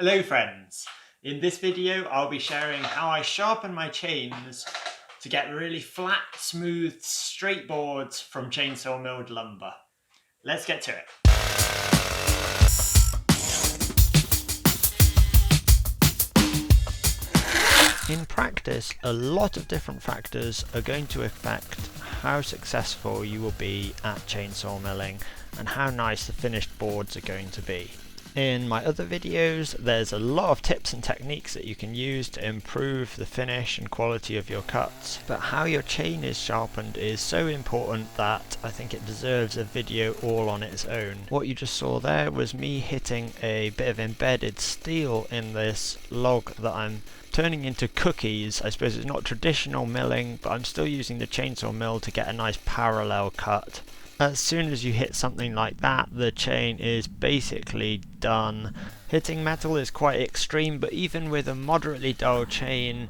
Hello friends, in this video I'll be sharing how I sharpen my chains to get really flat, smooth, straight boards from chainsaw milled lumber. Let's get to it. In practice, a lot of different factors are going to affect how successful you will be at chainsaw milling and how nice the finished boards are going to be. In my other videos, there's a lot of tips and techniques that you can use to improve the finish and quality of your cuts, but how your chain is sharpened is so important that I think it deserves a video all on its own. What you just saw there was me hitting a bit of embedded steel in this log that I'm turning into cookies. I suppose it's not traditional milling, but I'm still using the chainsaw mill to get a nice parallel cut. As soon as you hit something like that, the chain is basically done. Hitting metal is quite extreme, but even with a moderately dull chain,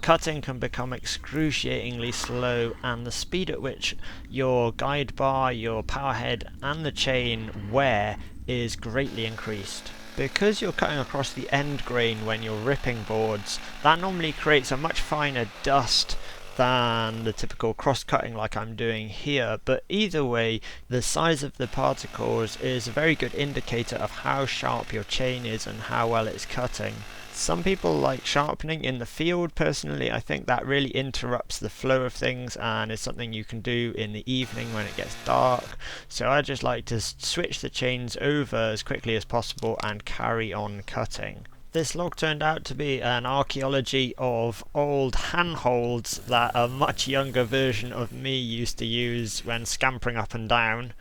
cutting can become excruciatingly slow, and the speed at which your guide bar, your power head and the chain wear is greatly increased. Because you're cutting across the end grain when you're ripping boards, that normally creates a much finer dust than the typical cross-cutting like I'm doing here, but either way, the size of the particles is a very good indicator of how sharp your chain is and how well it's cutting. Some people like sharpening in the field. Personally, I think that really interrupts the flow of things and is something you can do in the evening when it gets dark. So I just like to switch the chains over as quickly as possible and carry on cutting. This log turned out to be an archaeology of old handholds that a much younger version of me used to use when scampering up and down.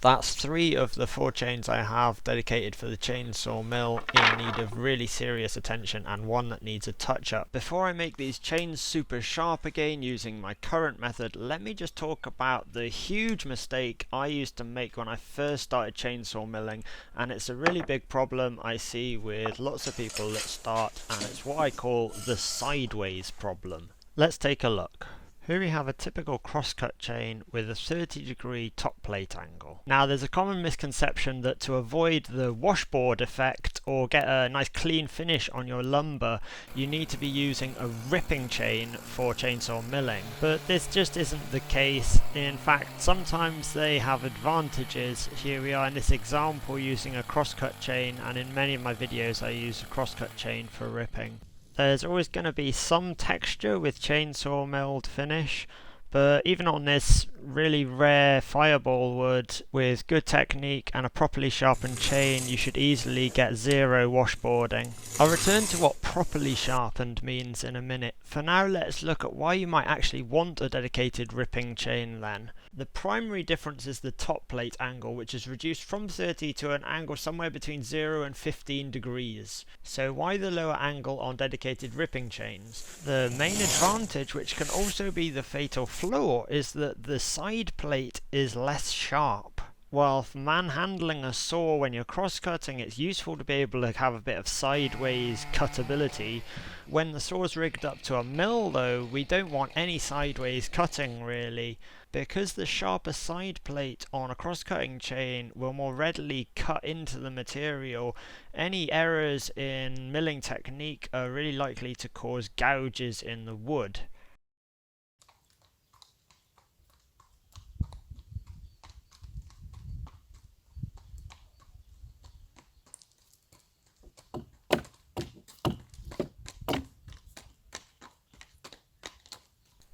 That's 3 of the 4 chains I have dedicated for the chainsaw mill in need of really serious attention, and 1 that needs a touch up. Before I make these chains super sharp again using my current method, let me just talk about the huge mistake I used to make when I first started chainsaw milling, and it's a really big problem I see with lots of people that start, and it's what I call the sideways problem. Let's take a look. Here we have a typical crosscut chain with a 30-degree top plate angle. Now there's a common misconception that to avoid the washboard effect or get a nice clean finish on your lumber, you need to be using a ripping chain for chainsaw milling. But this just isn't the case. In fact, sometimes they have advantages. Here we are in this example using a crosscut chain, and in many of my videos I use a crosscut chain for ripping. There's always going to be some texture with chainsaw milled finish, but even on this really rare fireball wood with good technique and a properly sharpened chain, you should easily get 0 washboarding. I'll return to what properly sharpened means in a minute. For now, let's look at why you might actually want a dedicated ripping chain then. The primary difference is the top plate angle, which is reduced from 30 to an angle somewhere between 0 and 15 degrees. So why the lower angle on dedicated ripping chains? The main advantage, which can also be the fatal flaw, is that the side plate is less sharp. While for manhandling a saw when you're cross-cutting, it's useful to be able to have a bit of sideways cutability. When the saw's rigged up to a mill though, we don't want any sideways cutting really. Because the sharper side plate on a cross-cutting chain will more readily cut into the material, any errors in milling technique are really likely to cause gouges in the wood.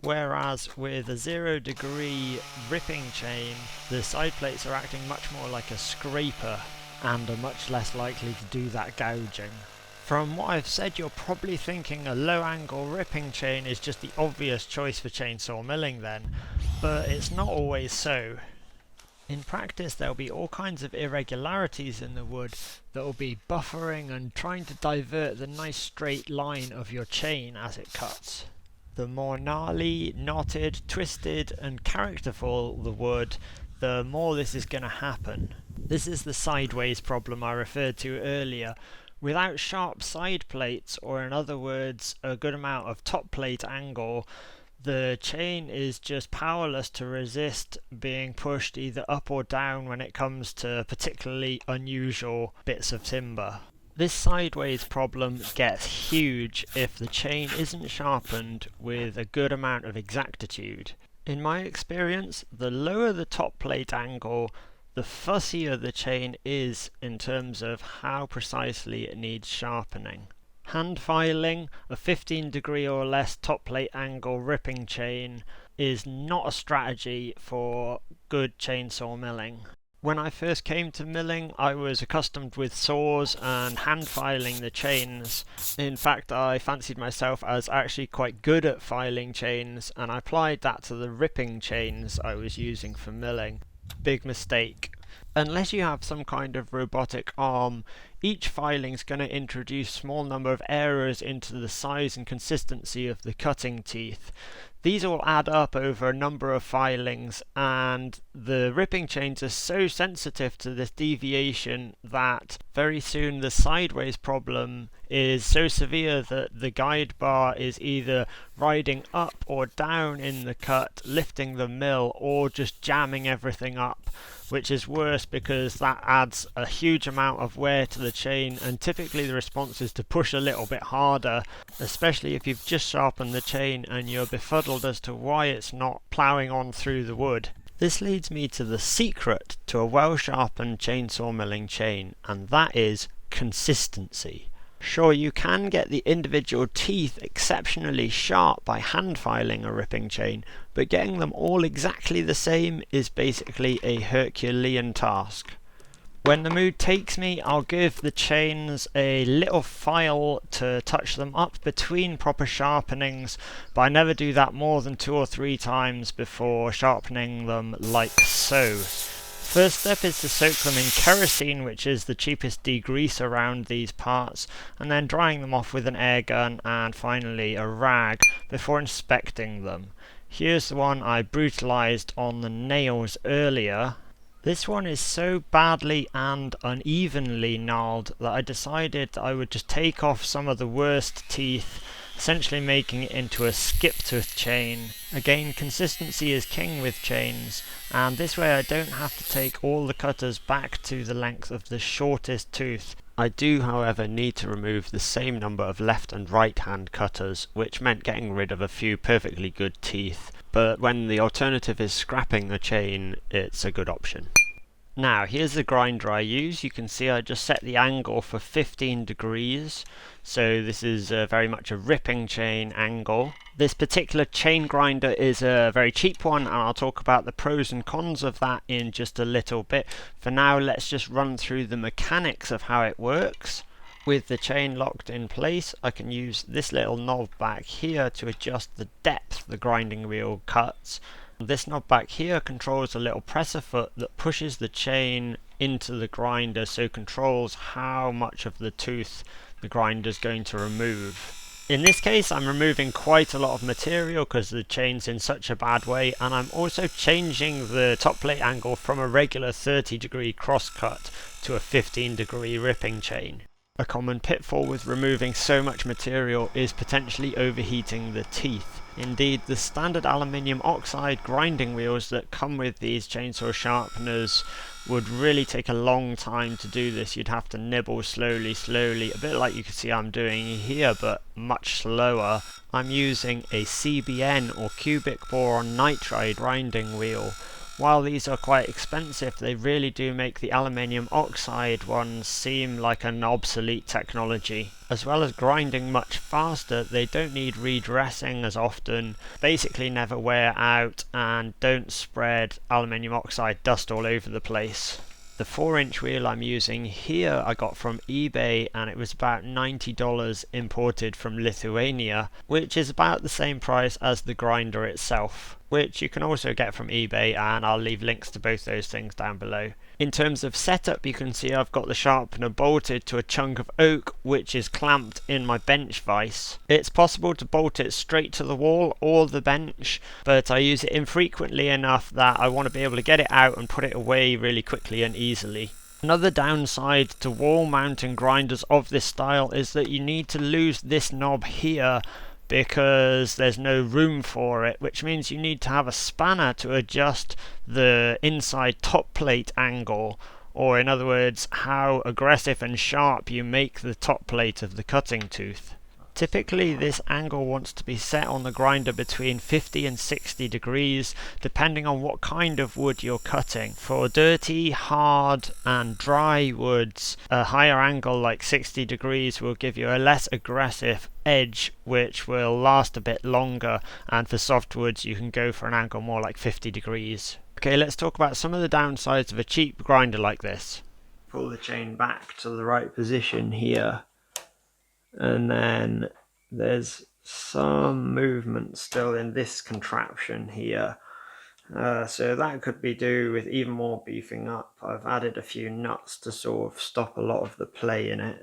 Whereas with a 0-degree ripping chain, the side plates are acting much more like a scraper and are much less likely to do that gouging. From what I've said, you're probably thinking a low angle ripping chain is just the obvious choice for chainsaw milling then, but it's not always so. In practice, there'll be all kinds of irregularities in the wood that will be buffering and trying to divert the nice straight line of your chain as it cuts. The more gnarly, knotted, twisted and characterful the wood, the more this is going to happen. This is the sideways problem I referred to earlier. Without sharp side plates, or in other words, a good amount of top plate angle, the chain is just powerless to resist being pushed either up or down when it comes to particularly unusual bits of timber. This sideways problem gets huge if the chain isn't sharpened with a good amount of exactitude. In my experience, the lower the top plate angle, the fussier the chain is in terms of how precisely it needs sharpening. Hand filing a 15-degree or less top plate angle ripping chain is not a strategy for good chainsaw milling. When I first came to milling, I was accustomed with saws and hand filing the chains. In fact, I fancied myself as actually quite good at filing chains, and I applied that to the ripping chains I was using for milling. Big mistake. Unless you have some kind of robotic arm, each filing is going to introduce a small number of errors into the size and consistency of the cutting teeth. These all add up over a number of filings, and the ripping chains are so sensitive to this deviation that very soon the sideways problem is so severe that the guide bar is either riding up or down in the cut, lifting the mill, or just jamming everything up, which is worse because that adds a huge amount of wear to the chain, and typically the response is to push a little bit harder, especially if you've just sharpened the chain and you're befuddled as to why it's not ploughing on through the wood. This leads me to the secret to a well-sharpened chainsaw milling chain, and that is consistency. Sure, you can get the individual teeth exceptionally sharp by hand filing a ripping chain, but getting them all exactly the same is basically a Herculean task. When the mood takes me, I'll give the chains a little file to touch them up between proper sharpenings, but I never do that more than 2 or 3 times before sharpening them like so. First step is to soak them in kerosene, which is the cheapest degrease around these parts, and then drying them off with an air gun and finally a rag before inspecting them. Here's the one I brutalized on the nails earlier. This one is so badly and unevenly gnarled that I decided that I would just take off some of the worst teeth, essentially making it into a skip-tooth chain. Again, consistency is king with chains, and this way I don't have to take all the cutters back to the length of the shortest tooth. I do, however, need to remove the same number of left and right hand cutters, which meant getting rid of a few perfectly good teeth, but when the alternative is scrapping the chain, it's a good option. Now, here's the grinder I use. You can see I just set the angle for 15 degrees, so this is very much a ripping chain angle. This particular chain grinder is a very cheap one, and I'll talk about the pros and cons of that in just a little bit. For now, let's just run through the mechanics of how it works. With the chain locked in place, I can use this little knob back here to adjust the depth the grinding wheel cuts. This knob back here controls a little presser foot that pushes the chain into the grinder, so controls how much of the tooth the grinder is going to remove. In this case, I'm removing quite a lot of material because the chain's in such a bad way, and I'm also changing the top plate angle from a regular 30-degree crosscut to a 15-degree ripping chain. A common pitfall with removing so much material is potentially overheating the teeth. Indeed, the standard aluminium oxide grinding wheels that come with these chainsaw sharpeners would really take a long time to do this. You'd have to nibble slowly, a bit like you can see I'm doing here, but much slower. I'm using a CBN or cubic boron nitride grinding wheel. While these are quite expensive, they really do make the aluminium oxide ones seem like an obsolete technology. As well as grinding much faster, they don't need redressing as often, basically never wear out, and don't spread aluminium oxide dust all over the place. The 4-inch wheel I'm using here I got from eBay, and it was about $90 imported from Lithuania, which is about the same price as the grinder itself, which you can also get from eBay, and I'll leave links to both those things down below. In terms of setup, you can see I've got the sharpener bolted to a chunk of oak which is clamped in my bench vise. It's possible to bolt it straight to the wall or the bench, but I use it infrequently enough that I want to be able to get it out and put it away really quickly and easily. Another downside to wall mounting grinders of this style is that you need to lose this knob here because there's no room for it, which means you need to have a spanner to adjust the inside top plate angle, or in other words, how aggressive and sharp you make the top plate of the cutting tooth. Typically this angle wants to be set on the grinder between 50 and 60 degrees depending on what kind of wood you're cutting. For dirty, hard and dry woods, a higher angle like 60 degrees will give you a less aggressive edge which will last a bit longer, and for soft woods you can go for an angle more like 50 degrees. Okay, let's talk about some of the downsides of a cheap grinder like this. Pull the chain back to the right position here. And then there's some movement still in this contraption here. So that could be due with even more beefing up. I've added a few nuts to sort of stop a lot of the play in it.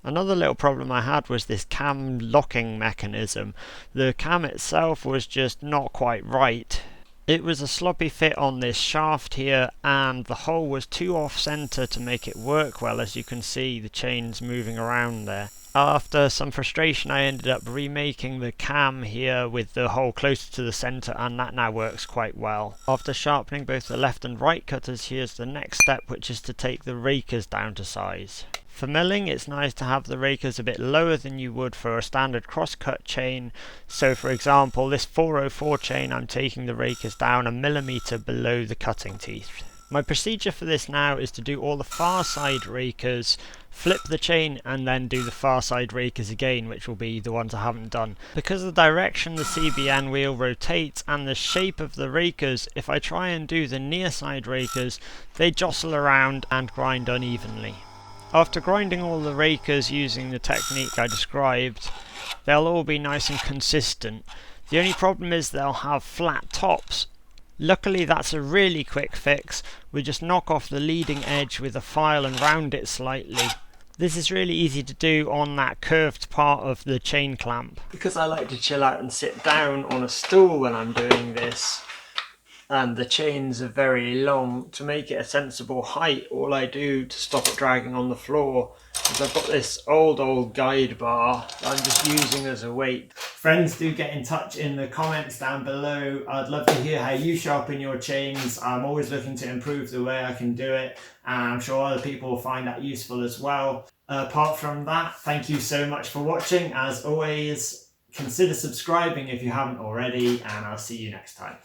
Another little problem I had was this cam locking mechanism. The cam itself was just not quite right. It was a sloppy fit on this shaft here, and the hole was too off center to make it work well. As you can see, the chain's moving around there. After some frustration, I ended up remaking the cam here with the hole closer to the center, and that now works quite well. After sharpening both the left and right cutters, here's the next step, which is to take the rakers down to size. For milling, it's nice to have the rakers a bit lower than you would for a standard crosscut chain. So for example, this 404 chain, I'm taking the rakers down 1 millimeter below the cutting teeth. My procedure for this now is to do all the far side rakers, flip the chain and then do the far side rakers again, which will be the ones I haven't done. Because of the direction the CBN wheel rotates and the shape of the rakers, if I try and do the near side rakers, they jostle around and grind unevenly. After grinding all the rakers using the technique I described, they'll all be nice and consistent. The only problem is they'll have flat tops. Luckily that's a really quick fix. We just knock off the leading edge with a file and round it slightly. This is really easy to do on that curved part of the chain clamp. Because I like to chill out and sit down on a stool when I'm doing this, and the chains are very long, to make it a sensible height, all I do to stop it dragging on the floor is I've got this old guide bar that I'm just using as a weight. Friends, do get in touch in the comments down below. I'd love to hear how you sharpen your chains. I'm always looking to improve the way I can do it, and I'm sure other people will find that useful as well. Apart from that, thank you so much for watching. As always, consider subscribing if you haven't already, and I'll see you next time.